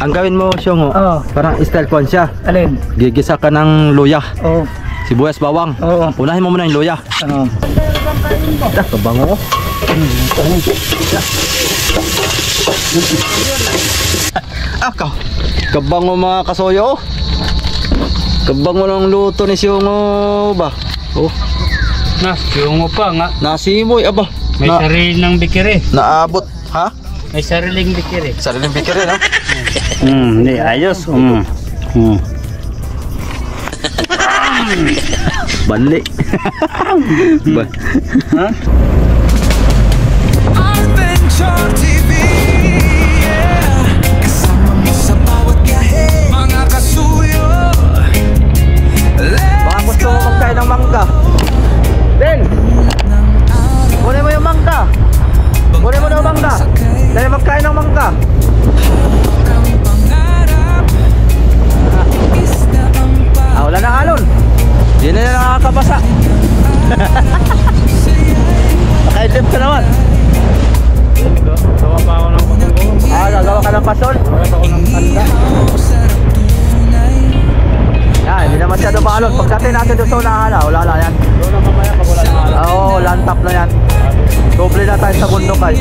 Ang gawin mo, Syong, parang style kon siya. Alin? Gigisa ka ng luya. Oo. Sibuyas, bawang. Oo. Unahin mo muna yung luya. Oo. Kabango. Kabango mga kasoyo. Kabango ng luto ni Syong ba? Oh. Yung pa nga. Nasimoy aba. May sarili ng bikiri. Naabot, ha? May sariling bikiri. Sariling bikiri, no? Hindi, ayos. Balik. Ha? Adventure TV, yeah. Kasama mo sa bawat biyahe, mga kasuyo. Baka gusto mo magkain ng mangga. Ben! Kunin mo yung mangga. Kunin mo na yung mangga. Dahil magkain ng mangga. Wala na alon. Hindi na nakakabasa. Nakaidlip ka naman. Gawa pa ako ng pasol. Gagawa ka ng pasol? Gawa pa ako ng tanda. Yan, hindi na masyado balon. Pagdating natin doon sa unahan, wala na yan. Doon na mamaya pag wala na alam. Oo, lantap na yan. Doble na tayo sa bundok ay.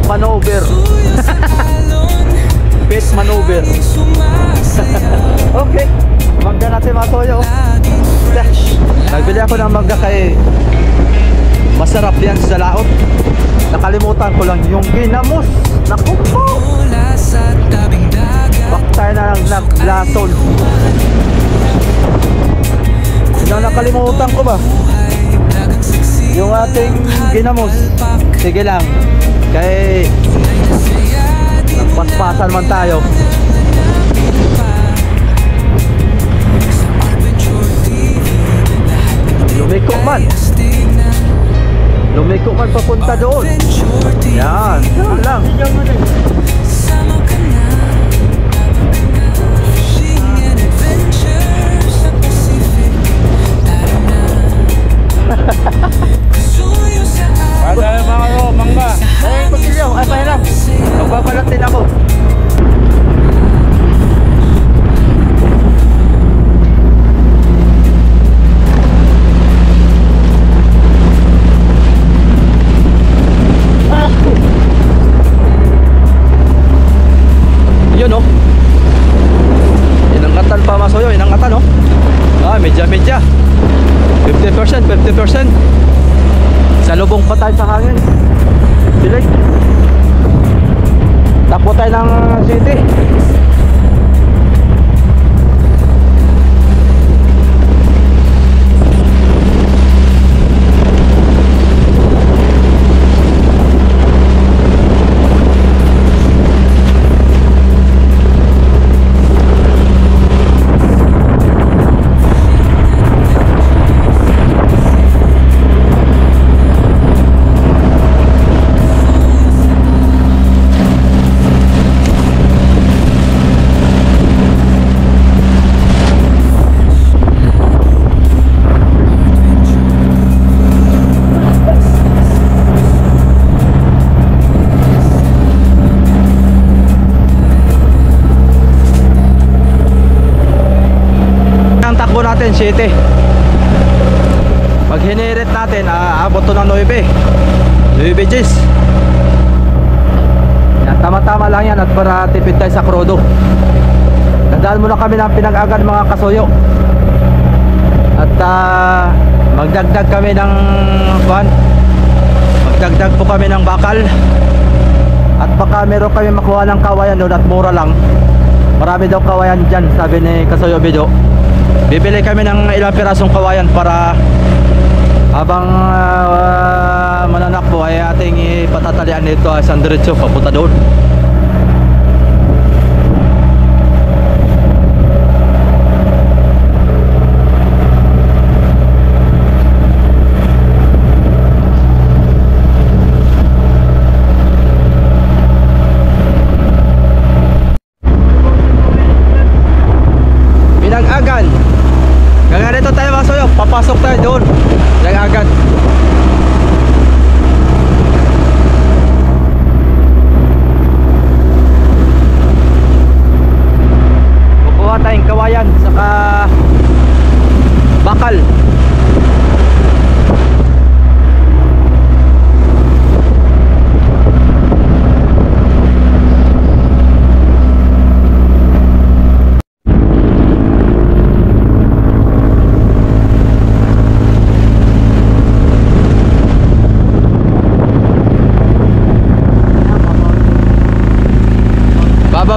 Manover. Pit manover. Okay, mangga natin mga toyo. Nagbili ako ng mangga kay masarap yan sa laot. Nakalimutan ko lang yung ginamos. Naku po. Bak tayo na naglason. Nakalimutan ko ba yung ating ginamos. Sige lang, kay nagpaspasan man tayo. Lumiko man papunta doon. Yan, yan lang. Para mga mangga. Eh, pagkilyo, ay pahiram. Magbabalat din ako. Yun oh. Inangatan pa masoyo, inangatan oh. Medya 50%, 50%. Sa lubong pa tayo sa hangin. Bilig. Takbo tayo ng city. Natin city. Pag hinirit natin, abot to ng 9 Gs. Yan, tama-tama lang yan at para tipid tayo sa krudo. Dadaan muna kami ng pinag-agan mga kasuyo. At magdagdag kami ng magdagdag po kami ng bakal. At baka meron kami makuha ng kawayan doon at mura lang. Marami daw kawayan dyan, sabi ni Kasuyo Bido. Bibili kami ng ilang pirasong kawayan para habang mananakbo ay ating ipatatalian dito sa diretso papunta doon. Pinag-agan. Ganito tayo mga soyo, papasok tayo doon. Pinag-agan.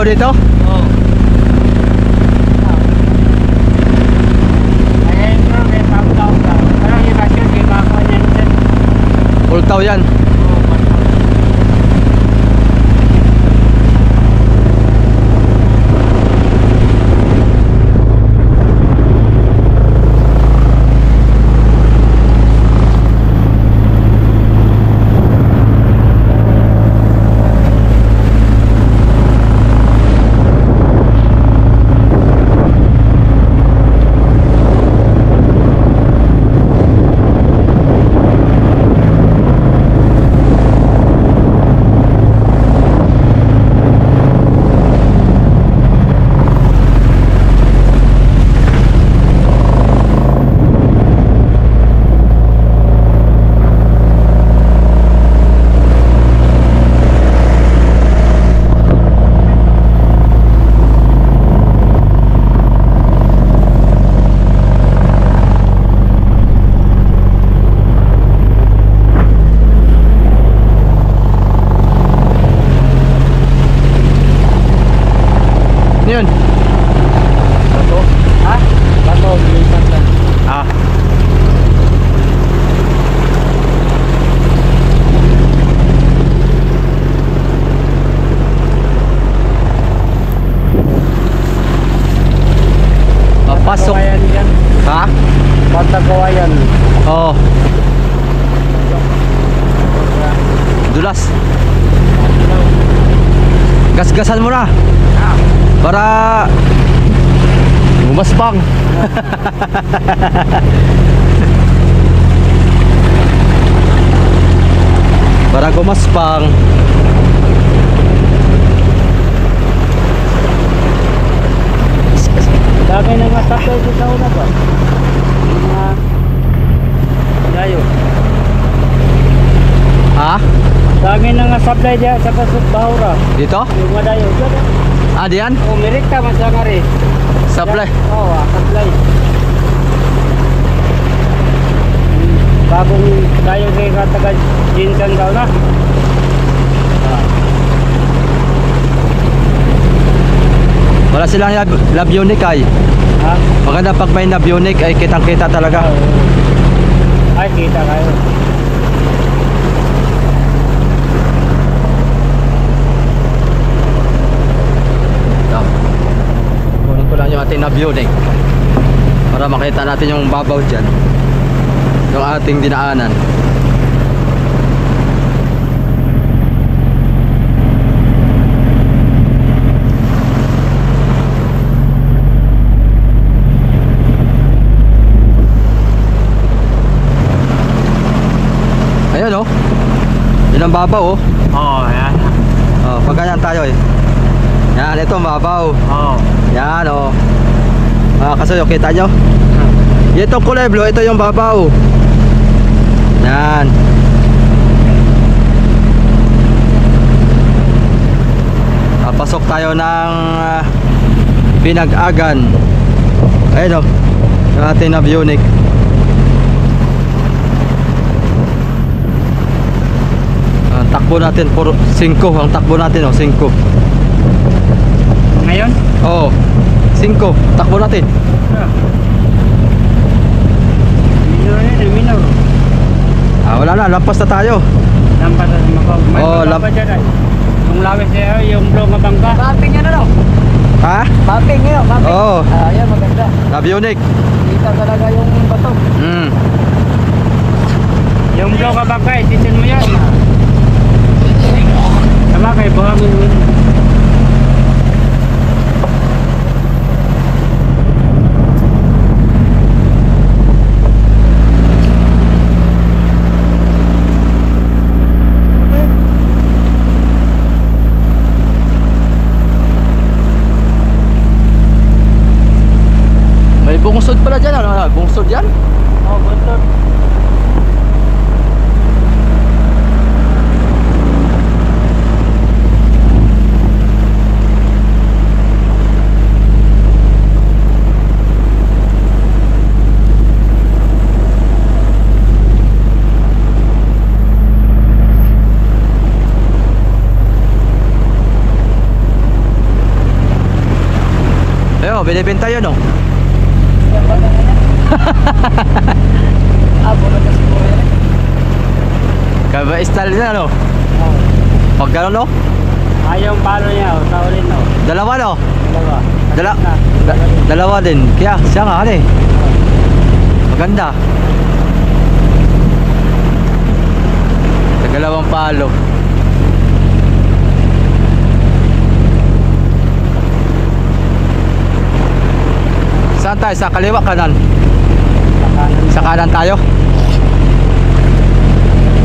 dito? Oo. Ayan bro, may pang-tao ka. Parang yung basyo, di makakuha niyan dyan. Full tao yan. Oo, pasok. Ano yun? Bato? Ha? Bato, lipat lang. Ah. Papasok. Kawayan yan. Ha? Pagkakawayan. Oo. Dulas. Gas-gasan mo na. Para gumaspang. Para gumaspang. Dami na nga supply sa una ba? Yung mga dayo. Ha? Dami na nga supply dyan sa pasok bahura. Dito? Yung mga dayo. Dyan. Ah, diyan? O, merikta man sa nga rin. Supply. Oo, supply. Bagong dayo kay katagal Jinsan daw na. Wala silang love unique ay. Ha? Maganda pag may love unique ay kitang-kita talaga. Ay, kita kayo. Ito. Kunin ko lang yung ating love unique. Para makita natin yung babaw dyan. Yung ating dinaanan. Ayan oh. Yun ang babaw oh. Oo, yan. Oh, pag ganyan tayo eh. Yan, ito mabaw. Oo. Yan oh. Kasi yung kita nyo. Itong kulay blue, ito yung babaw. Yan. Pasok tayo ng Pinag-Agan. Ayun oh. Yung ating nav unique. Takbo natin puro 5 ang takbo natin oh, 5. Ngayon? Oo. 5 takbo natin. Minor yun, minor. Wala na, lampas na tayo. Lampas na sumabaw. May Oo, lampas dyan ay. Yung lawis niya, yung blue nga bangka. Mapping yan ano? Ha? Mapping yun, mapping. Oo. Yan maganda. Nav unique. Kita talaga yung bato. Yung blue nga bangka, ititin mo yan. Tama kayo, buhangin mo. May bungsod pala dyan. Ano? Bungsod yan? Oh, buntod. binibenta yun, oh. Abo na kasi po yan. Kaya style niya, no? Oo. Pag gano'n, no? Yung palo niya, sa ulit no. Dalawa, no? Dalawa. Dalawa din. Kaya siya nga, ano eh. Maganda. Dalawang palo. Saan tayo? Sa kaliwa, kanan? Sa kanan tayo?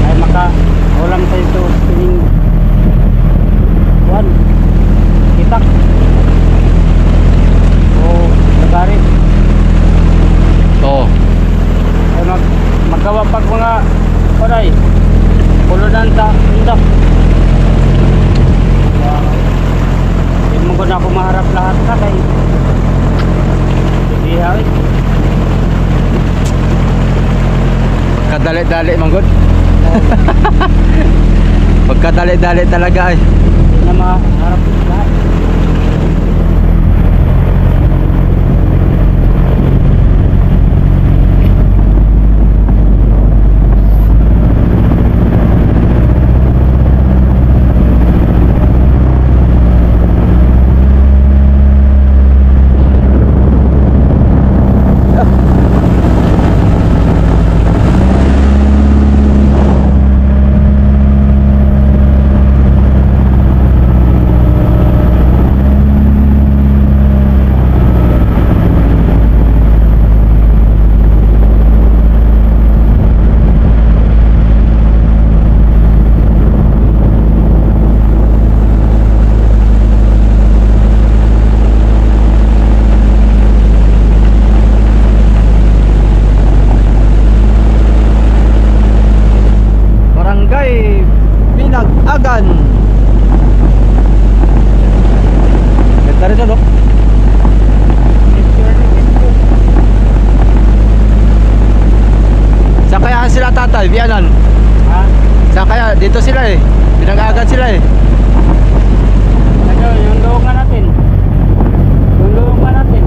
Ay ulam tayo ito. Piling. Juan. Kitak. O lagari. Oo. Ay magawa pag mga koray. Pulunan ta. Indak. Hindi mo ko na ako maharap lahat ka kay. Hindi hawit. Kadali-dali, manggod. Pagkadali-dali talaga, eh. Hindi na maharap lahat. Binag-Agan. Ganda rin, no? Saan kaya sila, tatay? Bianan? Ha? Saan kaya? Dito sila, eh. Binag-Agan sila, eh. Ano, yung luungan natin. Yung luungan natin.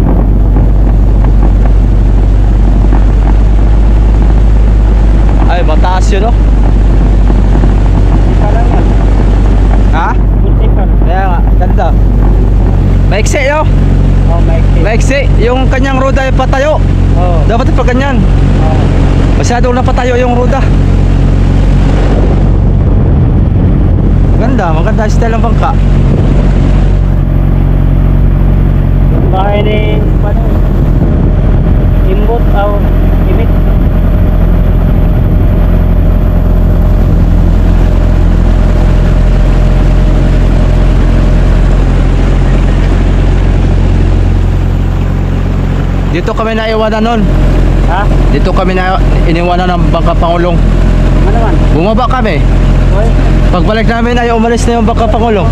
Ay, mataas yun, no? Muntika lang yan. Ha? Muntika. Kaya nga, ganda. Maiksi, no? Oh, maiksi. Maiksi. Yung kanyang ruda ay patayo. Oh. Dapat pa ganyan. Oh. Masyadong napatayo yung ruda. Maganda, maganda style ng bangka. Yung bahay ni, ano, imbot o imit. Dito kami naiwanan nun. Ha? Dito kami na iniwanan ng bangka Pangulong. Ano naman? Bumaba kami. Oy. Pagbalik namin ay umalis na yung bangka Pangulong.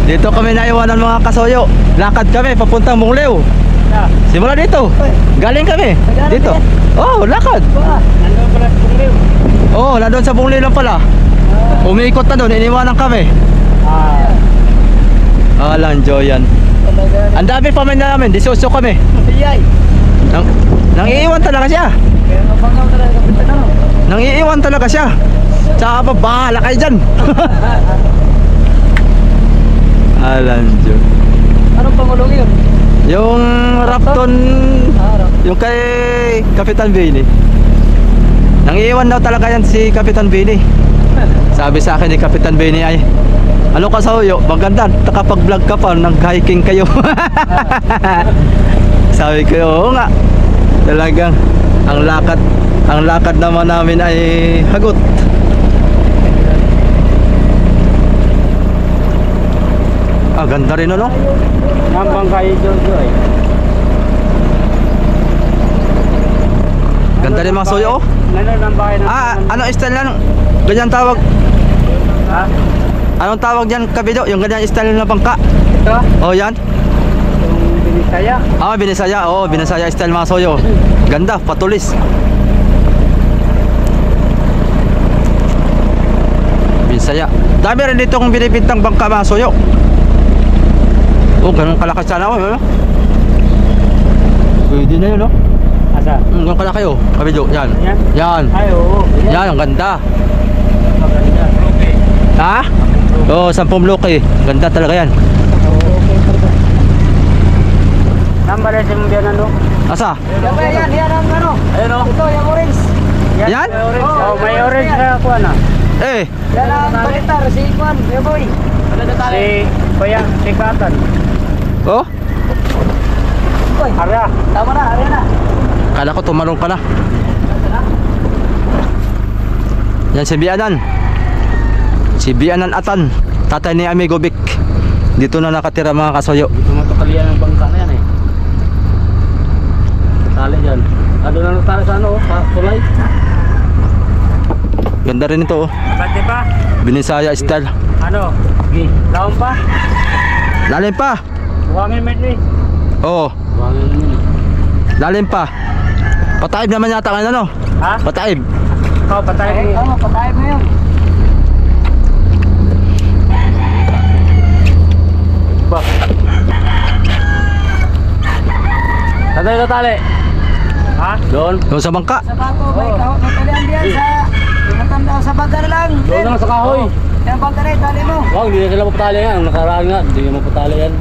Dito kami naiwanan mga kasoyo. Lakad kami papuntang Munglew. Yeah. Simula dito. Galing kami. Dito. Oh, lakad. Nandun pala sa Bunglew. Oh, nandun sa Munglew lang pala. Umiikot na doon, iniwanan kami. Alang Joyan. Ang dami pa man namin, disuso kami. Nang iiwan talaga siya. Nang iiwan talaga siya. Tsaka pa, bahala kayo dyan. Alam Diyo. Anong Pangulong yun? Yung Rapton, yung kay Kapitan Bini. Nang iiwan daw talaga yan si Kapitan Bini. Sabi sa akin ni Kapitan Bini ay, ano ka sa uyo? Maganda, nakapag-vlog ka pa, nag-hiking kayo. Sabi ko, oo nga. Talagang ang lakad naman namin ay hagot. Ah, ganda rin ano? Nambang kayo Jojo ay. Ganda rin mga soyo, oh. Nandun ang bahay ng... Ah, ano style yan? Ganyan tawag. Ha? Anong tawag yan, Kabido? Yung ganyan style na bangka? Ito? Oh, yan. Yung Binisaya. Ah, Binisaya. Oh, Binisaya style mga soyo. Ganda, patulis. Binisaya. Dami rin ditong binibintang bangka mga soyo. Oh, ganun kalaki sana ako, ano? Pwede na yun, oh. Asa? Ganun kalaki, oh. Kabidyo, yan. Yan? Yan. Ay, oo. Yan, ang ganda. Maganda. Okay. Ha? Oo, 10 bloke. Ganda talaga yan. Number na yung biyan ano? Asa? Yan ang ano? Ayun o. Ito, yung orange. Yan? May orange. Oh, may orange na ako na. Eh, Yan ang balitar, si Juan, yung boy. Si Kuya, si Katan. oh. Arya. Tama na, arya na. Kala ko tumalong ka na. Yan si Bianan. Si Bianan Atan. Tatay ni Amigo Vic. Dito na nakatira mga kasoyo. Dito matukalian ang bangka na yan eh. Tali dyan. Ano na natali sa ano, sa tulay. Ganda rin ito, oh. Pati pa? Binisaya style. Ano? Laon pa? Lalim pa. Buwangin medley. Oo, Buwangin medley. lalim pa. Pataib naman yata ngayon, ano? Ha? Pataib. Oo, patayin mo. Oo, patayin mo yun. Ba? Tatay na tali. Ha? Doon. Doon sa bangka. Sa bako, may talian diyan sa matanda sa bagar lang. Doon na sa kahoy. Yan bagar eh, tali mo. Wag, hindi na sila mapatali yan. Ang nakaraan nga, hindi na mapatali yan.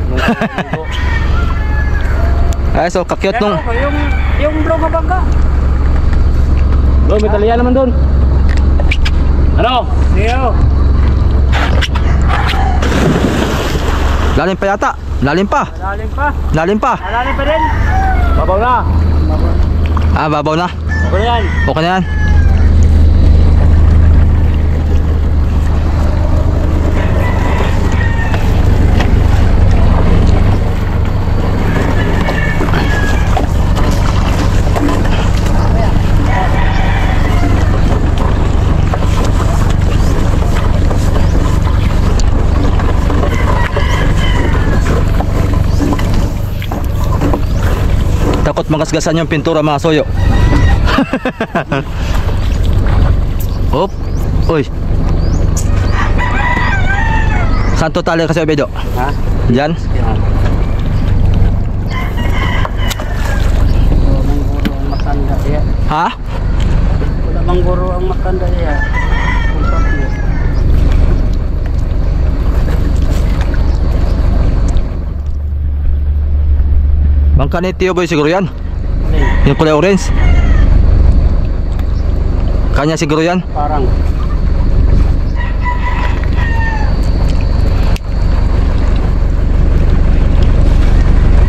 Ay, so kakyot nung. Yung blue nga bangka. Doon, may talian naman doon. Ano? Siyo. Lalim pa yata. Lalim pa. Malalim pa. Lalim pa. Malalim pa din. Babaw na. Ah, babaw na. Babaw yan. Okay na yan. Takot magasgasan yung pintura mga soyo. Op. Uy. Saan to tali kasi Obedo? Ha? Diyan? Yan. Wala mang guro ang matanda niya. Ha? Wala mang guro ang matanda niya. Kontak niya. Bangka ni Tio Boy siguro yan. Alin? Yung kulay orange. Kanya siguro yan. Parang.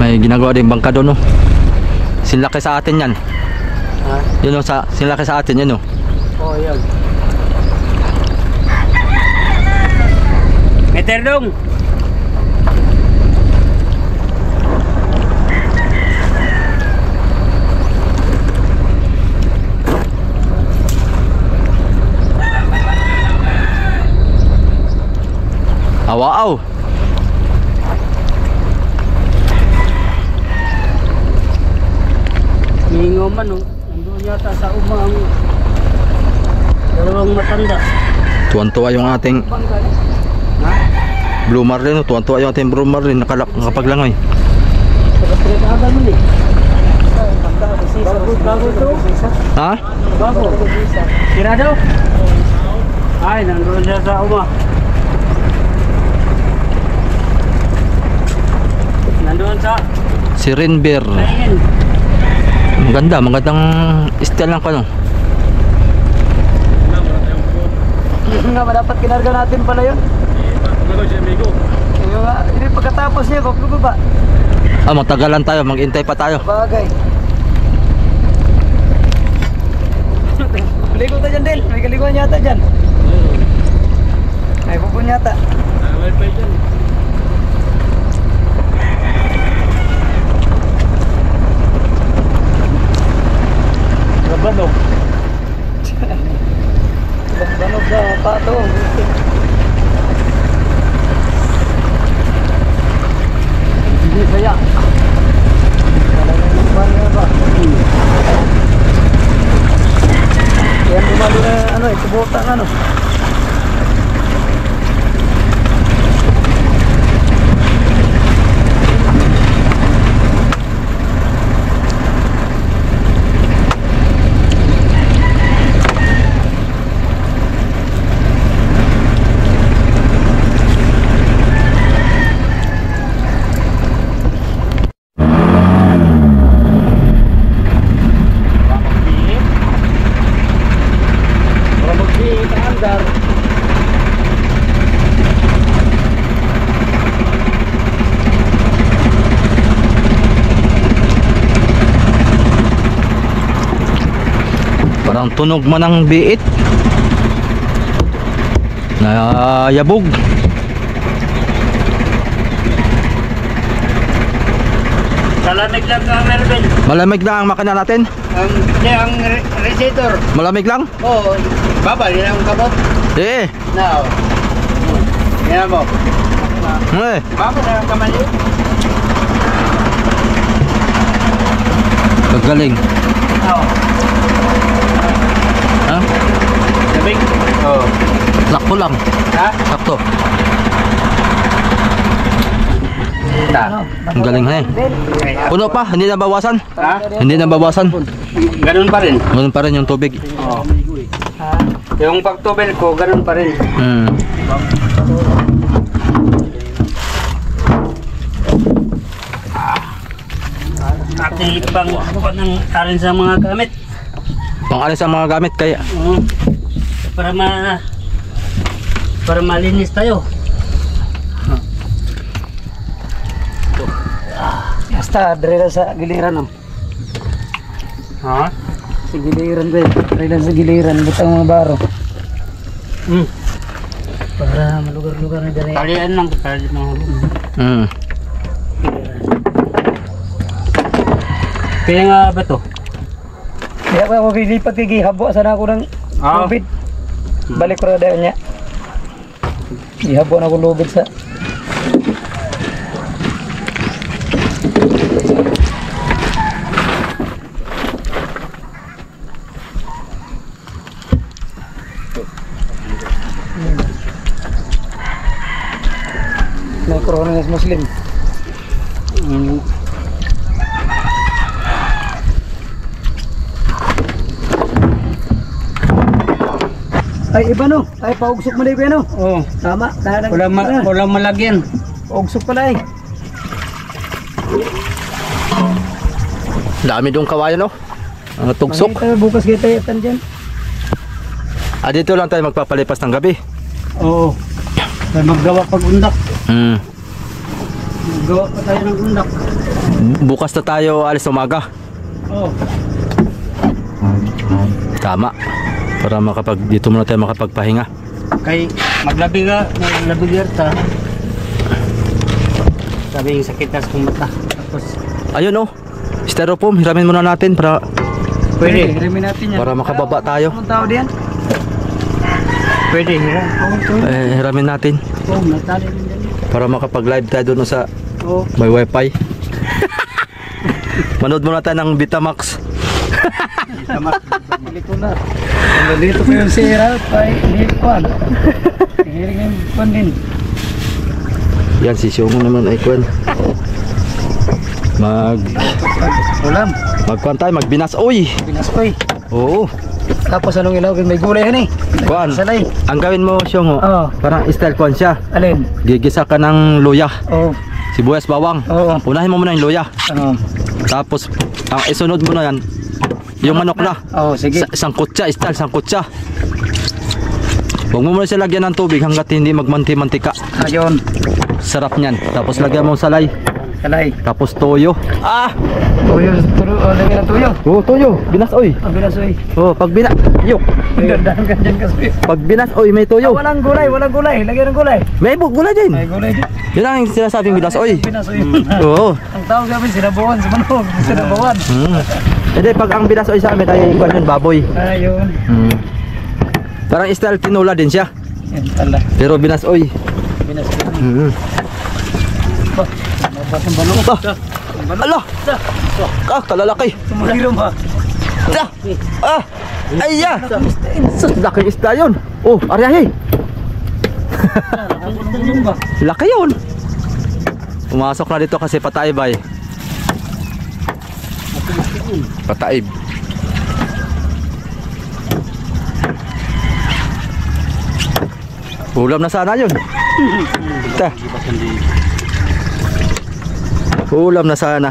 May ginagawa din bangka doon, no. Sinlaki sa atin yan. Ha? Yun, no, sinlaki sa atin yan, no. Oo, yan. Meter dong! Wow. Mingaw man, oh. Nandun yata sa umang dalawang matanda. Tuwan-tuwa yung ating Ha? Blue Marlin, no. Tuwan-tuwa yung ating Blue Marlin. Nakapaglangoy. Pagkakita mo ni. Bago ito. Ha? Bago. Tira daw. Ay, nandun siya sa uma. Nandun sa Si Renber. Ayan. Magandang style lang ko, no. Nga ba dapat kinarga natin pala yun? Yung nga, hindi pagkatapos niya, kung ba? Ah, magtagalan tayo, mag-intay pa tayo. Bagay. Ligo tayo dyan, Del. May kaliguan yata dyan. May bubon yata. Banog. Banog sa pato. Hindi saya. Talagang bangga ba? Yan bumalo na ano eh, kubota ano. Parang tunog man ang biit. Nayabog. Salamig lang ka, Melvin. Malamig na ang makina natin. Ang radiator. Malamig lang. Oo, babal, yun ang kabot. Eh. Now, yan mo. Eh. Babal na ang kamay yun. Kagaling. Oo. Ha? Lamig? Oo. Sakto lang. Ha? Sakto. Ta. Ang galing ha eh. Puno pa, hindi na bawasan. Ha? Hindi na bawasan. Ganun pa rin. Ganun pa rin yung tubig. Oo. Yung pagtubel ko, ganun pa rin. Hmm. Ating ipang ng alin sa mga gamit. Pangalis ang mga gamit kaya. Oo. Para malinis tayo. Basta, dire sa giliran. Ha? Sa giliran ba? Dire sa giliran, butang mga baro. Para malugar-lugar na dire. Talian lang, talian mga hulog. Hmm. Kaya nga ba to? Kaya ba ako lilipat kay habo sana ako ng lubid. Balik ko na dahil niya. Ihabo na ako lubid sa may coronas Muslim. Ay iba no, ay paugsok mo na iba no. Oo. Tama, wala malagyan. Paugsok pala eh. Dami doon kawayan no. Ang tugsok. Makita, bukas kita yatan dyan. Ah, dito lang tayo magpapalipas ng gabi. Oo. Tayo maggawa pag undak. Hmm. Maggawa pa tayo ng undak. Bukas na tayo alis umaga. Oo. Tama. Para dito muna tayo makapagpahinga. Kay maglabi ka, sabi yung sakit sa mata. Tapos Ayun oh. Styrofoam, hiramin muna natin para pwede, hiramin natin yan. para makababa tayo. Anong tao diyan? Pwede, hiram. Hiramin natin Oo, natali din dyan. para makapag-live tayo doon sa Oo. may wifi. Manood muna tayo ng Betamax. Tama. Bili ko na. Dito ko yung sira, ay hindi ko. Hiring yung pan din. Yan si Siongo naman ay kwan. Ulam. Magkwan tayo, magbinas. Uy! Pinas ko eh. Oo. Tapos anong ilawin? May gulay yan eh. Kwan. Salay. Ang gawin mo, Siongo, Oo. parang style kwan siya. Alin? Gigisa ka ng luya. Oo. Sibuyas, bawang. Oo. Unahin mo muna yung luya. Ano? Tapos, ang isunod mo na yan, yung manok na. Oo, sige. Sangkutsa, style, sangkutsa. Huwag mo muna siya lagyan ng tubig hanggat hindi magmanti-mantika. Ayun. Sarap niyan. Tapos lagyan mo salay. Salay. Tapos toyo. Ah! Tuyo. Lagyan ng tuyo. Oh, toyo. Binas, oy. Ang binasoy. Oh, pag binas. Yok. Dandahan ka dyan kasi. Pag binas, oy, may toyo. Walang gulay. Lagyan ng gulay. May gulay din. May gulay din. Yun ang sinasabing binas, oy. Binasoy. Oo. Ang tawag namin sinabawan sa manok. Sinabawan. Hindi, pag ang binas, oy, sa amin ay ikwan yun, baboy. Ayun. Parang style tinula din siya. Yan pala. Pero binas, oy. Binasoy. Mabas ang balong. Ala! Kalalaki. Tumahiro ba? Ayya! Sus, laking isda yun. Oh, aryahe. Laki yun. Pumasok na dito kasi pataib ay. Pataib. Ulam na sana yun. Ulam na sana.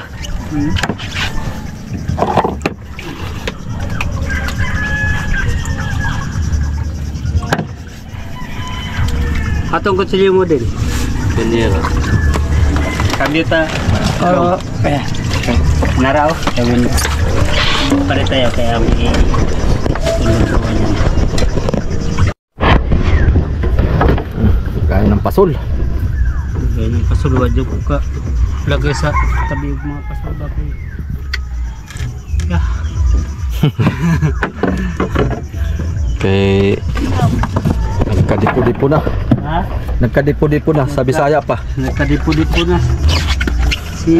Atong kutsilyo mo din. Ganyan. Kambyo ta. Oo. Kaya. Naraw. Kawin. Pare tayo kaya Gaya ng pasol. Ganyan yung pasulwa dyan ko ka lagay sa tabi yung mga pasulwa ko. Yeah. Kay nagkadipo-dipo na. Ha? Nagkadipo-dipo na sa Bisaya pa. Nagkadipo-dipo na. Si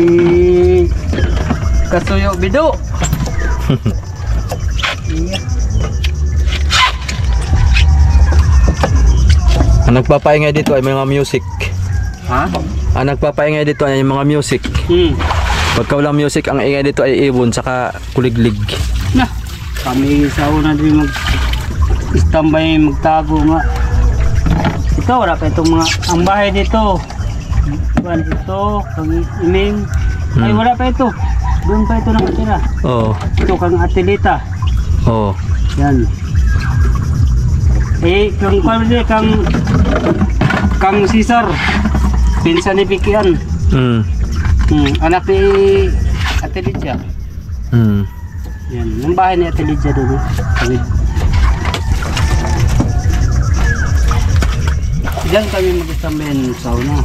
Kasuyo Bido. Yeah. Ang nagpapaingay dito ay mga music. Ha? Ang nagpapaingay dito ay mga music. Pagka walang music, ang ingay dito ay ibon saka kuliglig. Na, kami sa una din mag-standby, magtago nga. Ito, wala pa itong mga, ang bahay dito. Buwan ito, kang iming. Ay, wala pa ito. Doon pa ito nakatira. Oo. Ito, kang Atilita. Oo. Yan. Eh, kang Cesar. Pinsan ni Pikian. Anak ni Ate Lydia. Yan, yung bahay ni Ate Lydia doon. Diyan kami mag-istambayan sa una.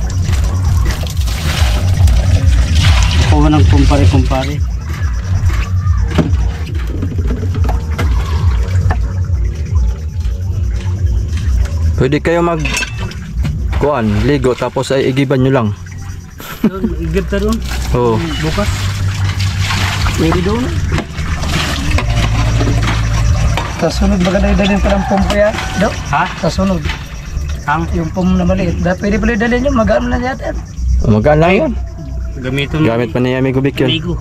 Ako nang kumpare-kumpare. Pwede kayo ligo tapos ay igiban nyo lang. Doon, igib ta doon. Oo. Bukas. Pwede doon. Sa sunod maganda dalhin pa ng pumpo yan. Do? Ha? Sa sunod. Yung pum na maliit. Pwede pala dalhin yun. Magaan na yata. Magaan lang yun. Gamitin mo. Gamit pa ni Amigo Vic yun. Amigo.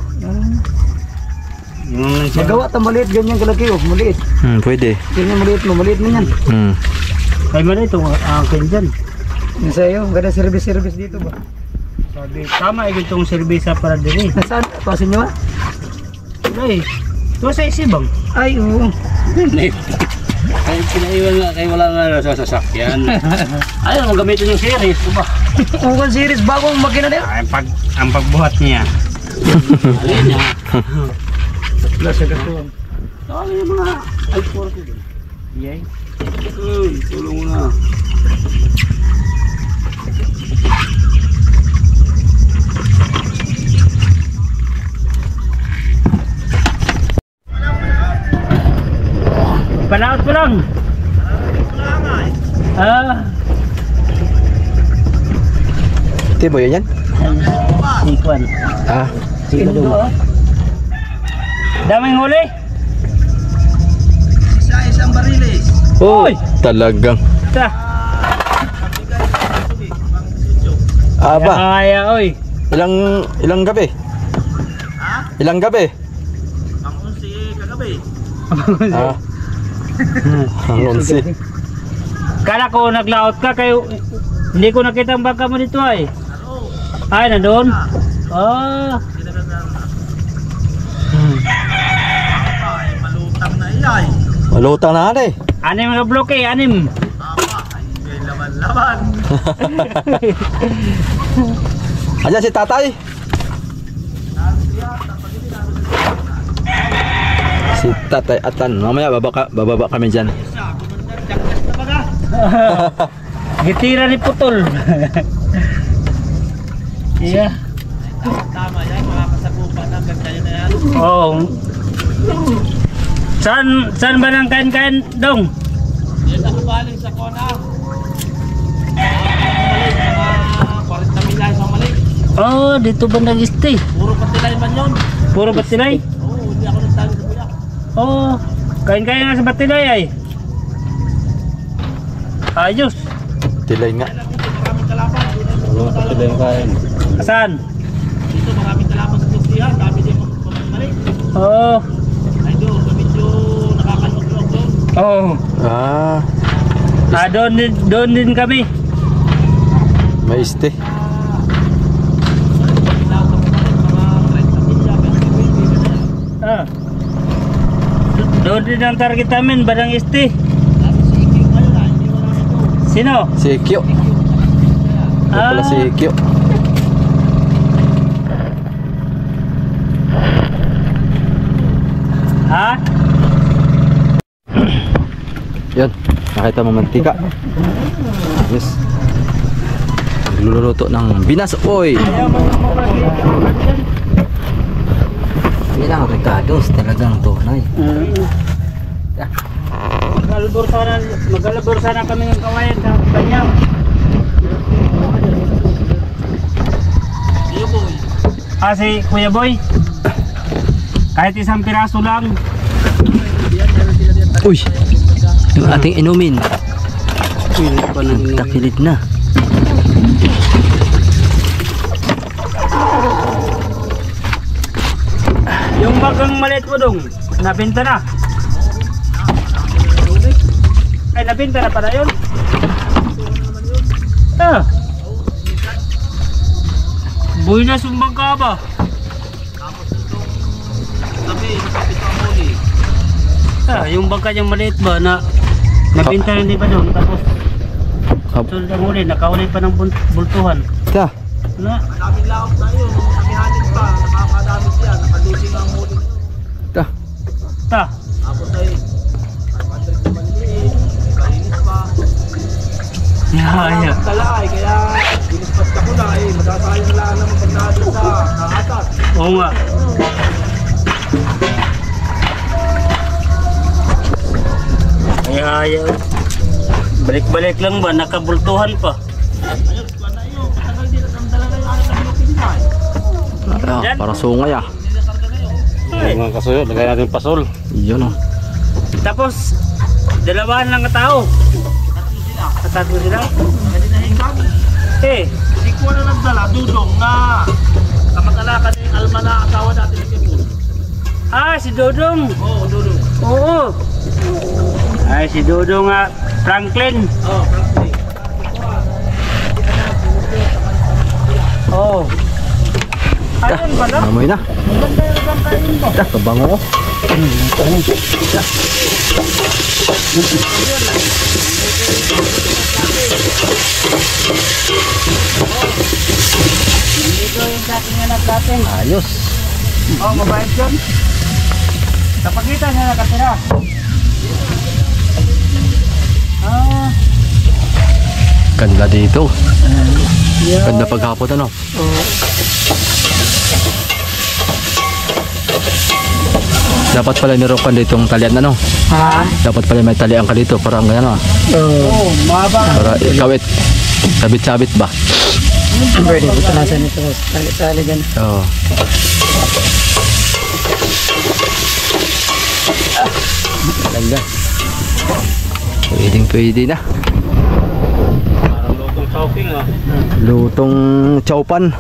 Magawa ta maliit. Ganyan kalaki oh. Maliit. Pwede. Ganyan maliit mo. Maliit mo yan. Ay mali ito. Akin dyan. Yung sa'yo. Ganda service dito ba? Sabi, tama itong serbisa para din eh. Nasaan? Pasin nyo ah? Ay, ito sa isibang. Ay oo. Kaya pinaiwan nga, kaya wala nga sa sasakyan. Ayaw mo gamitin yung series, diba? Ukon series. Bagong makina na yan. Ay, ang pagbuhat niya. Alin niya. Lasa ka to. Tawag yung mga alpor ko din. Yay. Tulong mo na. Palaot ko lang. Tibo yan yan? Sikwan. Sikwan. Daming huli. Isang barilis. Uy! Talagang. Sa. Aba, Kaya, oy. ilang gabi? Ilang gabi? Ang 11 kagabi. Ang 11. Kala ko naglaot ka kayo. Hindi ko nakita ang bangka mo dito ay. Ay, nandoon? Oh. Malutang na iyay. Malutang na eh. Anim nga bloke, anim. May laban-laban. Ayan si tatay. Si tatay Atan. Mamaya bababa kami dyan. Gitira ni Putol. Iya. Tama yan, makakasagupan ng ganda yun na yan. Oh. Saan ba nang kain-kain, Dong? Yan ako baling sa kona. Mga 40 mila isang mali. Oh, dito ba nag-stay? Puro patilay man yun. Puro batilay? Oo, hindi ako nagtalo sa buyak. Oh, kain-kain nga sa batilay ay. Ayos. Tilay nga. Maraming kalaban. Tilay nga kain. Saan? Dito maraming kalaban sa Kristiyan. Dami din mali. Oh. Ay doon, medyo nakakalog-log doon. Oh. Doon din kami. May iste. Doon din ang target namin, Badang Este. Sino? Si Kyo. Pala si Kyo. Ha? Yan, nakita mo mantika. Yes. Nagluluto ng binas oy. Yan ang Ricardo's, talagang tunay. Maglalabor sana kami ng kawayan sa kanya. Si Kuya Boy. Kahit isang piraso lang. Uy, yung ating inumin. Takilid na. Yung bagang maliit mo dong, nabenta na. Ay, nabenta na pala yun. Buhay na sumbang ka ba? Yung bangka niyang maliit ba na nabenta na hindi pa doon. Tapos sunod ang huli, nakahuli pa ng bultuhan. Ta. Na? Ta. Ta. Yeah. Dala ay kaya binispat ka ko na eh matasayang lang naman pag natin sa atas. Oo nga. Ay, balik-balik lang ba? Nakabultuhan pa. Yan. Para sungay ah. Mga kasuyo, lagay natin pasol. Yun oh. Tapos, dalawahan lang ang tao. Tatlo sila? Eh, Hindi ko na nagdala dudong na kamag-alaka ni Alma na asawa natin ni Kipul. si Dodong. Oo, dudong. Oo. Ay, si Dodong Franklin. Oo, Franklin. Oo. Ayun pala. Amoy na. Maganda yung bangkain mo. Ta, pabango oh. Dito yung dating anak natin. Ayos. Mabait yun. Kapagkita niya nakatira. Ganda dito. Ganda paghapon ano. Dapat pala meron ka ditong talian ano. Ha? Dapat pala may talian ka dito para ganyan ah. Oo, mahaba. Para ikawit. Sabit-sabit ba? Pwede, ito nasa nito. Tali-tali gan. Oo. Talaga. Pwede na. Parang lutong shopping Lutong chowpan.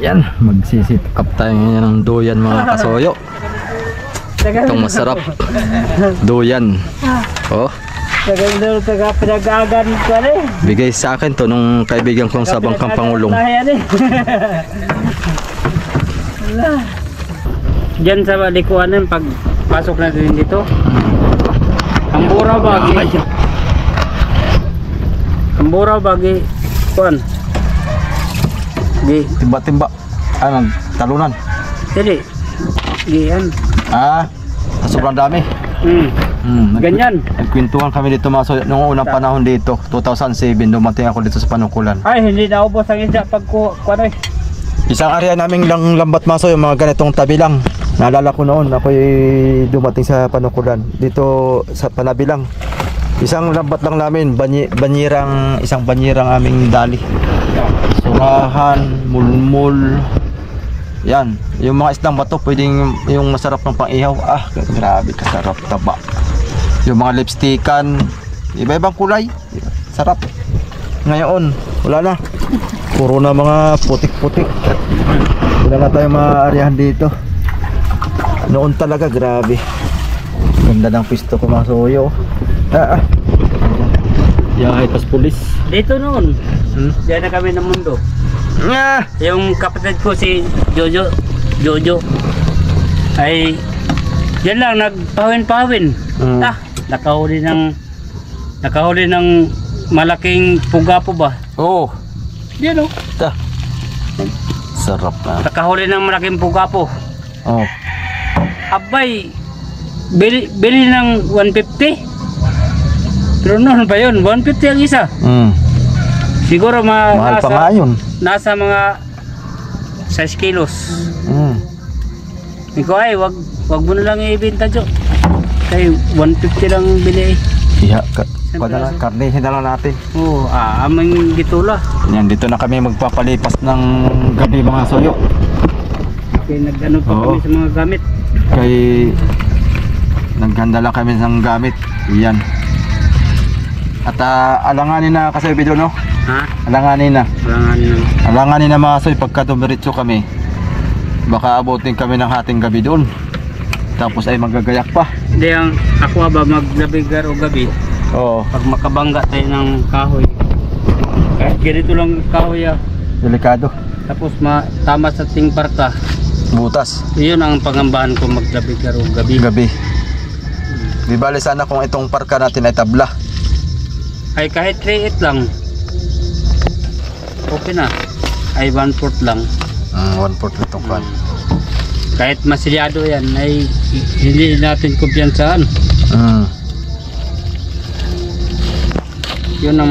Yan, magsisit up tayo ngayon ng duyan mga kasoyo. Itong masarap. Duyan. Oh, Tagal pinag-agan ko bigay sa akin to nung kaibigan kong sa Bangkang Pangulong. Diyan sa likuanan pag pasok natin dito. Ang buraw bagi. Ang buraw bagi. Kuan. Di, Timba-timba. Ano, talunan. dili. Gian. Ah, sa sobrang dami. Ganyan. Nagkwentuhan kami dito mga soyo. Nung unang panahon dito, 2007, dumating ako dito sa Panukulan. Ay, hindi na ubos ang isda pag kuan. Isang area naming lang lambat maso yung mga ganitong tabi lang. Naalala ko noon, ako'y dumating sa Panukulan. Dito sa Panabi lang. Isang lambat lang namin, isang banyirang aming dali. Surahan, mulmul. Yan, yung mga isdang bato, pwedeng yung masarap ng pang-ihaw. Ah, grabe kasarap, taba. Yung mga lipstickan, iba-ibang kulay. Sarap. Ngayon, wala na. Puro na mga putik-putik. Wala na tayong maaarihan dito. Noon talaga, grabe. Ganda ng pisto ko mga soyo. Yahay pas pulis. Dito noon. Diyan na kami ng mundo. Yung kapatid ko si Jojo ay yan lang nagpawin-pawin. Nakahuli ng malaking pugapo ba? Oo. Yan o. Sarap na. Nakahuli ng malaking pugapo. Oh. abay, bili ng 150. Pero noon pa yun, 150 ang isa. Siguro Mahal pa nga yun. nasa mga 6 kilos. Ikaw ay, wag mo na lang ibenta, Jo. Kaya 150 lang bili eh. Iya, karnihin na lang natin. Oo, aming gitula. Yan, dito na kami magpapalipas ng gabi mga soyo. Kaya nag-ano pa Oo. kami sa mga gamit. Kay naghanda lang kami ng gamit. Yan. At alanganin na kasi video, no? Ha? Alanganin na. Walangan na. Alanganin na mga soy, pagka dumiretso kami, baka abutin kami ng hating gabi doon. Tapos ay magagayak pa. Hindi ang ako ba maglabigar o gabi Oo, pag makabangga tayo ng kahoy. Kahit ganito lang kahoy delikado. tapos tama sa ting parka. Butas. Iyon ang pangambahan ko maglabigar o gabi. Gabi. Di bale sana kung itong parka natin ay tabla. Ay kahit 3-8 lang. Okay na. Ay 1/4 lang. 1/4 na itong kan. Kahit masilyado yan ay hindi natin kumpiyansaan. Yun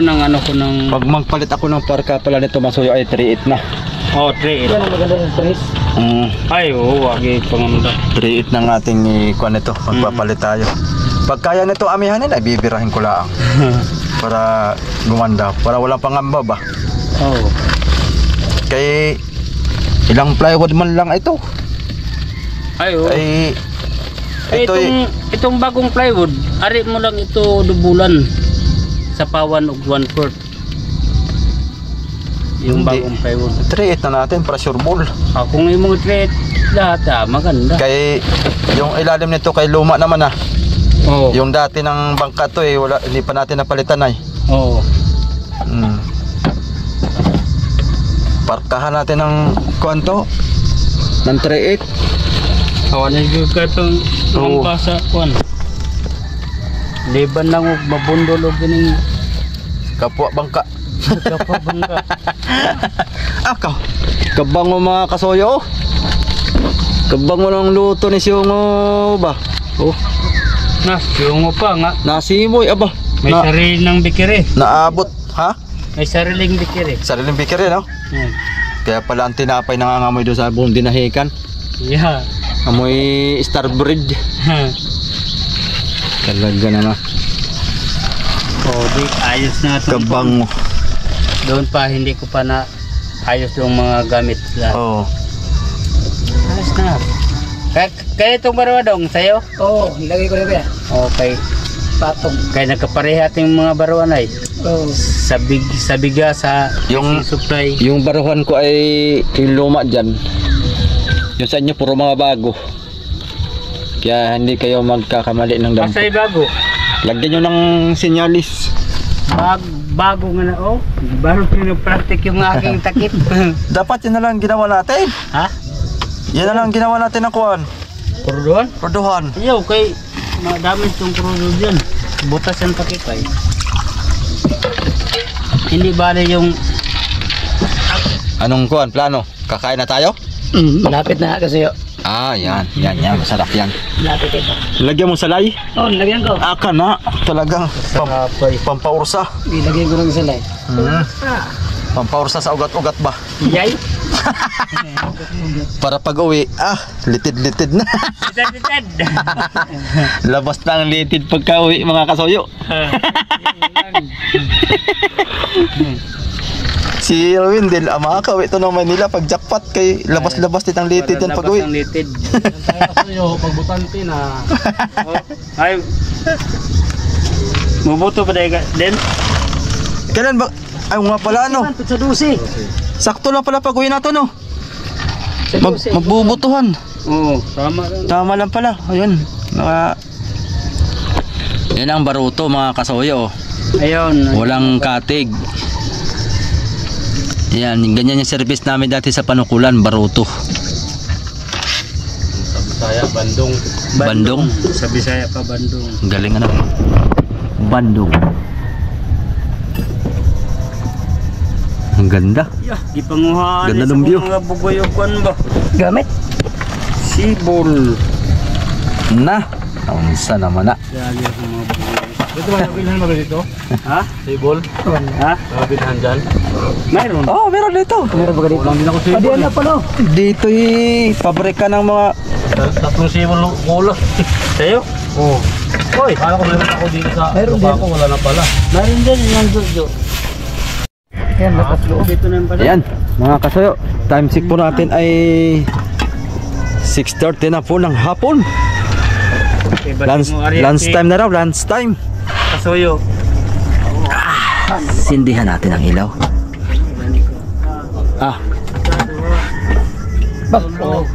ang ano ko ng Pag magpalit ako ng parka pala nito masuyo ay 3.8 na. oh 3-8. Yan ang maganda ng price. Ay oo, wagi panganda. 3.8 ng ating ikuan nito. Magpapalit tayo. Pag kaya nito amihanin ay bibirahin ko lang. Para gumanda. Para walang pangamba ba. Oh. Kay ilang plywood man lang ito. Ay oo. Ay ito itong bagong plywood, ari mo lang ito dubulan sa pawan og 1/4. Yung Hindi. bagong plywood. 3.8 na natin para sure ball. Kung imong treat lahat maganda. Kay yung ilalim nito kay luma naman Oo. Yung dati ng bangka to wala, hindi pa natin napalitan ay. Oo. Parkahan natin ng kuanto ng 3.8. Kawan yung katong Oo. pasa kuan. Liban lang og mabundol og ganing Kapwa bangka. kapabangga. Kabango mga kasoyo. Kabango ng luto ni Siyongo ba? Yung pa nga Nasimoy aba. may sariling bikiri. Naabot ha? May sariling bikiri. Sariling bikiri no? Kaya pala ang tinapay nangangamoy doon sa buong dinahikan. Yeah. Amoy Starbreed. Talaga na. Di ayos na ito. Kabango. Doon pa hindi ko pa na ayos yung mga gamit lahat. Oo. Ayos na. Kaya itong baruadong sa'yo? Oo, ilagay ko na ba yan? Okay. Patong. Kaya nagkapareha ating mga baruan ay Oo. sa biga sa Yung supply. Yung baruhan ko ay yung luma dyan. Yung sa inyo puro mga bago. Kaya hindi kayo magkakamali ng dampo. Pasay bago. Lagyan nyo ng sinyalis. Bago nga na bago pinapraktik yung aking takip. Dapat yun na lang ginawa natin. Ha? Yan na lang ginawa natin ng kuhan. Kurduhan? Rodohan. Ayaw kay madami itong kurdo dyan. Butas ang takip ay. Hindi bale yung Anong kuhan? Plano? Kakain na tayo? Malapit na kasi yun. Yan. Masarap yan. Malapit ito. Lagyan mo salay? Oo, nilagyan ko. Aka na. Talagang pampaursa. Ilagyan ko ng salay. Pampaursa sa ugat-ugat ba? yay. Para pag uwi, litid-litid na. Ditad. Labas na ang litid pagka uwi mga kasoyo. Si Erwin din, makakauwi ito ng Manila pag jackpot kay labas-labas ditang litid yan pag uwi. Ang litid. Sa'yo, pagbutante na. Ay. Mubuto pa dahil din? Kailan ba? Ay nga pala ano, Sa 12. sakto lang pala pag uwi nato no. Sa 12. Magbubutuhan. Oo, tama lang. Tama lang pala, ayun. Yan ang baruto mga kasoyo. Ayun. Walang katig. Yan, ganyan yung service namin dati sa Panukulan, baruto. Sa Bisaya, Bandung. Bandung? Sa Bisaya pa Bandung. Galing ano? Bandung. Ang ganda. Ipanguhaan. Ganda ng view. Mga bugoy o kwan ba? Gamit. Sibol. Na, unsa naman na. Dali ako mga buhay. Dito ba nabilhan mo dito? Ha? Table? Ha? Nabilhan dyan? Mayroon. Oh, meron dito. Meron ba ganito? Hindi na ako Adi sibol. na pala. Dito pabrika ng mga Tatlong sibol kulo. Sa'yo? Oo. Hoy! Kala ko meron ako dito sa Meron lupa din. ko, wala na pala. Meron din yung Jojo. Yan, nakatlo. Dito na yung pala. Ayan, mga kasayo, time check po natin ay 6:30 na po ng hapon. Lunch time na raw, lunch time. Kasuyo. Sindihan natin ang ilaw. Ah,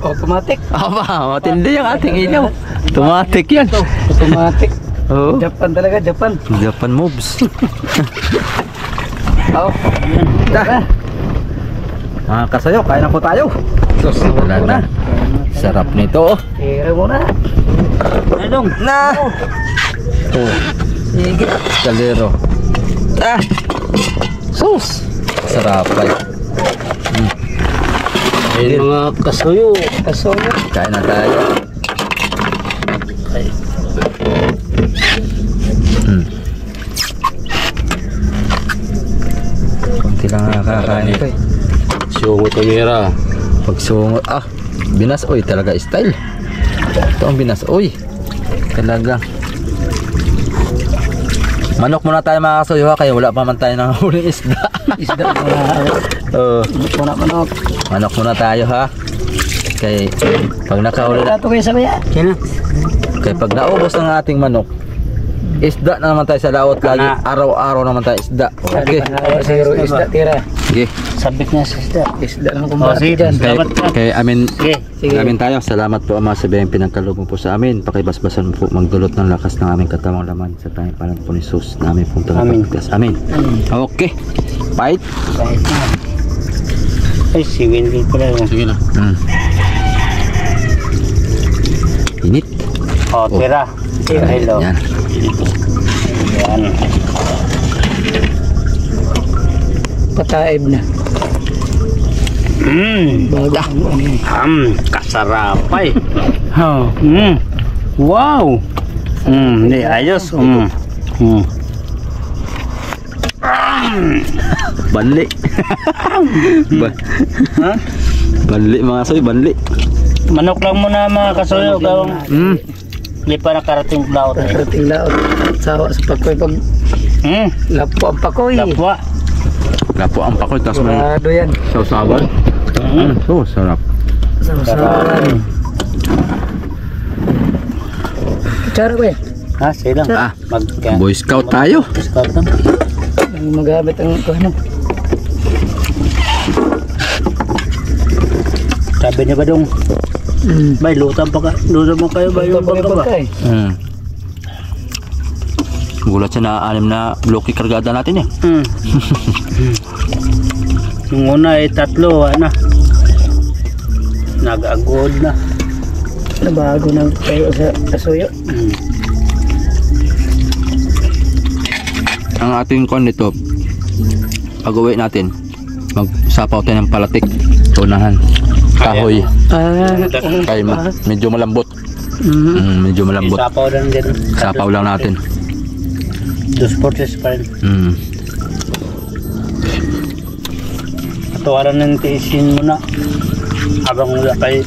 Automatic. aba, matindi ang ating ilaw. Automatic yan. Automatic. Oo. Japan talaga, Japan. Japan moves. Oh. Dah. Mga kasayo, kain na po tayo. Sus, talaga. Sarap nito. Tira mo na. Anong? Na. Oh, Sige. kalero. Ah. Sus. Sarap ay. Ay, mga kasuyo. Kasoyo. Kain na tayo. Kunti lang nakakain ito eh. Siyo tumira. Pag sungot, binasoy talaga style. Ito ang binasoy. Talaga. Manok muna tayo mga kasuyo ha, kaya wala pa man tayo ng huling isda. Isda mo na. Oo. Manok muna tayo ha. Kaya pag nakahuli na, Ito kayo sa maya. Sino? kaya pag naubos ng ating manok, isda na naman tayo sa laot lagi. Araw-araw naman tayo isda. Okay. Zero isda tira. Sige. Sabit niya sa isda. Isda lang Oh, kumbati sige. dyan. Salamat ka. Kaya amin Sige. Amin tayo. Salamat po Ama sa biyayang pinagkaloob mo po sa amin. Pakibasbasan mo po magdulot ng lakas ng aming katawang laman sa tanging pangalan po ni Jesus na aming pong tagapagligtas. Amin. Okay. Fight. Kahit na. Ay, si Winfield pala yun. Sige na. Init. Oh, tira. Tira, hello. Yan. Yan. Pataib na. Bago ang ano yun. Kasarapay. Wow. Hindi, ayos. Banli. Ha? Banli mga soy. Banli. Manok lang muna mga kasuyo. Gawang hindi pa nakarating laot eh. Karating laot. Sawa sa pakoy pag lapo ang pakoy. Lapwa. Lapo ang pakoy. Tapos may Sarado yan. sausawan. So sarap. Sawasawan. Kutsara ko eh. Ha, sige lang. Ah, Mag Boy Scout tayo. Scout lang. Ang magamit ang ano. Sabi niya ba dong? Bay, lutang pa ka. Lutang mo kayo ba yung bangka ba? Gulat siya na 6 na blocky kargada natin eh. Yung una ay 3, ano? Nag-agod na. Nabago ng kayo sa kasuyo. Ang ating kon nito, pag uwi natin, magsapaw tayo ng palatik. Tunahan. Kahoy. Kaya medyo malambot. Medyo malambot. Sapaw lang din. Sapaw lang natin. 2 portes pa rin. Patawaran ng tiisin mo na. Habang wala kayo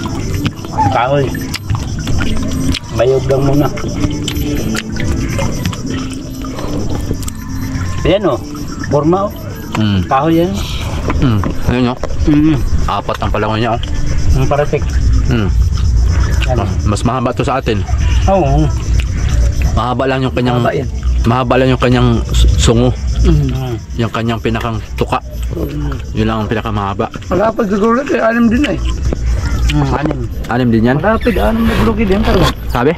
kahoy. Bayog lang muna. Ayan o. Forma o. Kahoy yan. Ayun o. 4 ang palangoy niya o. Ang paratik. Ano? Mas mahaba to sa atin. Oo. Mahaba lang yung kanyang Mahaba yan. mahaba lang yung kanyang sungo. Yung kanyang pinakang tuka. Yun lang ang pinakamahaba. Malapad gagulog eh. 6 din eh. 6 din yan. Malapad 6 na gulog din talaga. Sabi?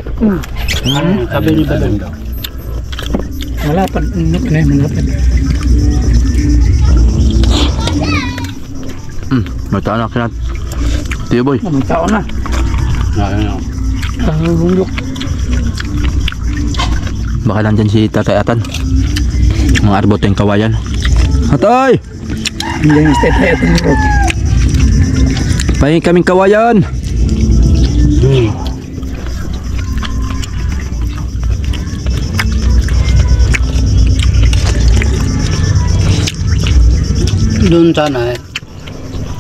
Sabi ni Badon. Malapad. Malapad. May taon na kinat. Tiyo boy. May tao na. Ang hulok. Baka nandyan si Tatay Atan. Mga arboteng kawayan. Atay! Hindi yung stay tayo ito. Pahingin kaming kawayan. Doon sana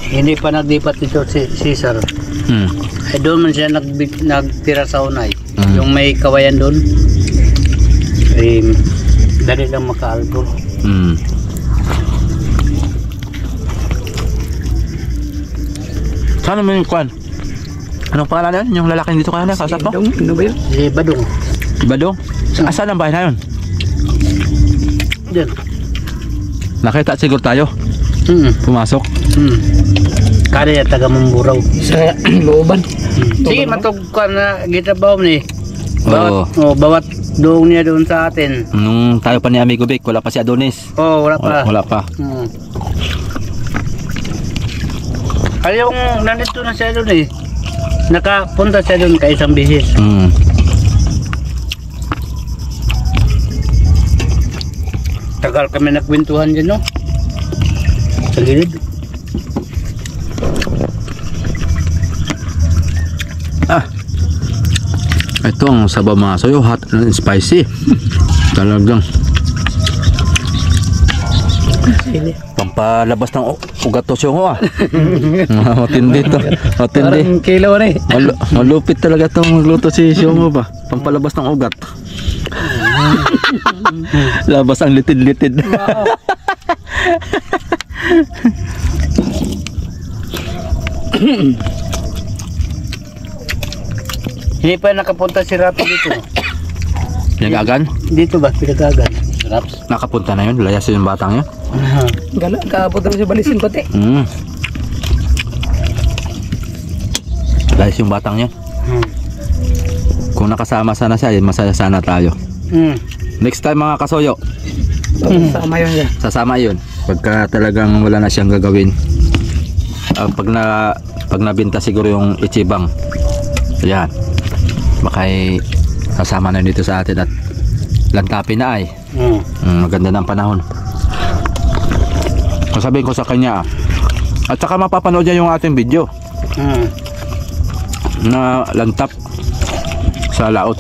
hindi pa nagdipat dito si Cesar. Ay doon man siya nagtira sa unay. Yung may kawayan doon. Ay dali lang makaalbo. Saan naman yung kwan? Anong pangalan yun? Yung lalaking dito kaya na, kasap mo? Ano ba yun? Si Badong. Badong? Saan ang bahay na yun? Diyan. Nakita siguro tayo. Pumasok. Kaya taga Mamburaw. Sa looban. Sige, matugkan na gitabaw ni. Oo. Bawat doong niya doon sa atin. Nung tayo pa ni Amigo Vic, wala pa si Adonis. Oh, wala pa. Wala pa. Ay, yung nandito na siya doon eh. Nakapunta siya doon ka isang bihis. Tagal kami nagkwentuhan dyan, no? Sa gilid. Ito ang sabaw mga soyo, hot and spicy. Talagang pampalabas ng ugat to siyo ah. Matindi to. Matindi. Parang kilaw na eh. Malupit talaga itong magluto si Siongo ba. Pampalabas ng ugat. Labas ang litid-litid. Hindi pa nakapunta si Rapi dito. Pinagagan? Dito ba? Pinagagan. Raps. Nakapunta na yun. Layas yung batang yun. Gala, kaabot na siya balisin pati. Layas yung batang yun. Kung nakasama sana siya, masaya sana tayo. Next time mga kasoyo, Sama yun siya. sasama yun. Pagka talagang wala na siyang gagawin. Pag nabinta siguro yung Ichibang. Ayan. Baka kasama na dito sa atin at lantapin na ay. Maganda ng panahon. Sasabihin ko sa kanya at saka mapapanood niya yung ating video na lantap sa laot.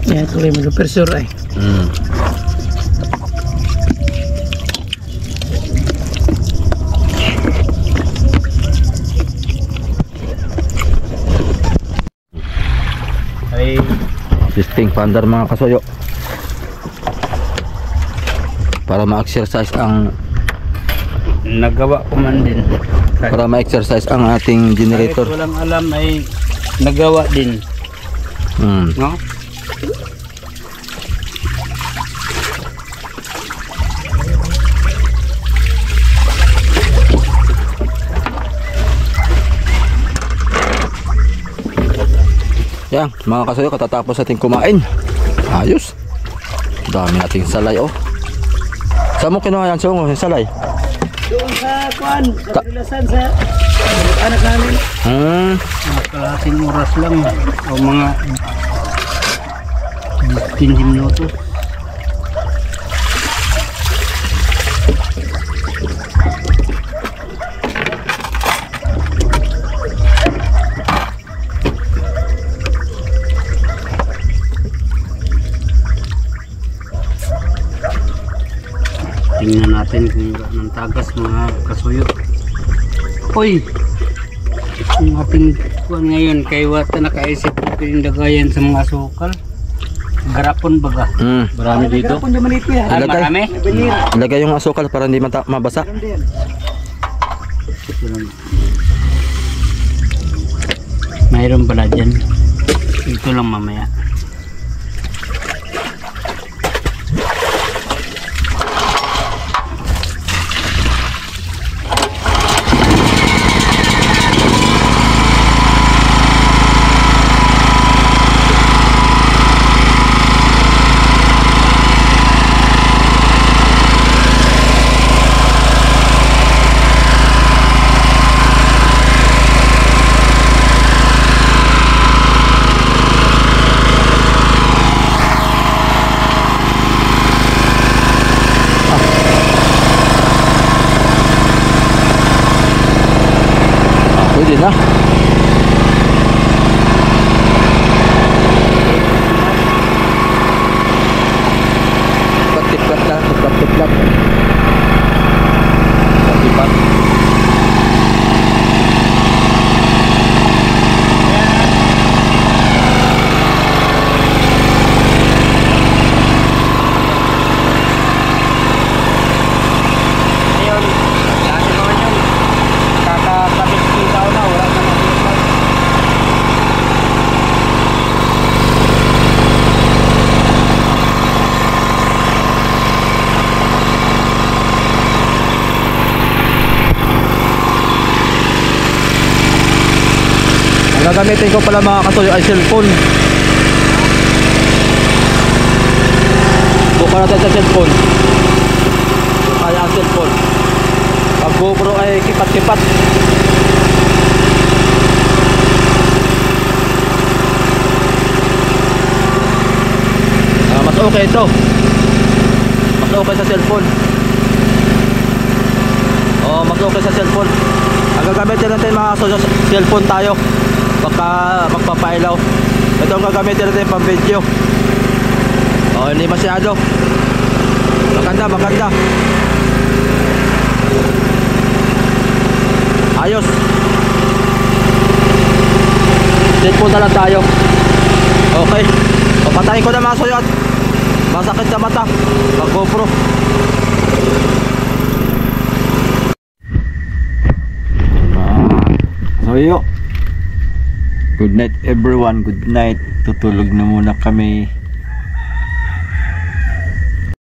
Yeah, tuloy mo super sure ay. Ay, Sisting pandar mga kasoyo. Para ma-exercise ang nagawa ko man din. para ma-exercise ang ating generator. Kahit walang alam ay nagawa din. No? Yan, mga kasoyo, katatapos natin kumain. Ayos. Dami nating salay oh. Saan mo kinuha yan, Songo? Yung salay? Doon sa kuan, sa Pilasan sa anak namin. Mga kalahating oras lang o mga 15 minutos. Tingnan natin kung anong tagas mga kasuyo. Uy! Yung ating kuwan ngayon kay wata nakaisip ko pinindagayan sa mga asukal. Garapon baga. Marami dito. Kung naman ito yan. Ilagay. Marami? Ilagay yung asukal para hindi mabasa. Mayroon pala dyan. Ito lang mamaya. Pwede na. Pagtiplat na. gagamitin ko pala mga kasuyo ay cellphone. Buka natin sa cellphone. Kaya ang cellphone. Pag GoPro ay kipat-kipat. Mas okay ito. Mas okay sa cellphone. Oh, mas okay sa cellphone. Ang gagamitin natin mga kasuyo, cellphone tayo. Baka magpapailaw. Ito ang gagamitin natin pang video. Oh, hindi masyado. Maganda, maganda. Ayos. Cellphone na lang tayo. Okay. Papatayin ko na mga kasuyo at masakit sa mata pag GoPro. Kasuyo, good night everyone, good night. Tutulog na muna kami.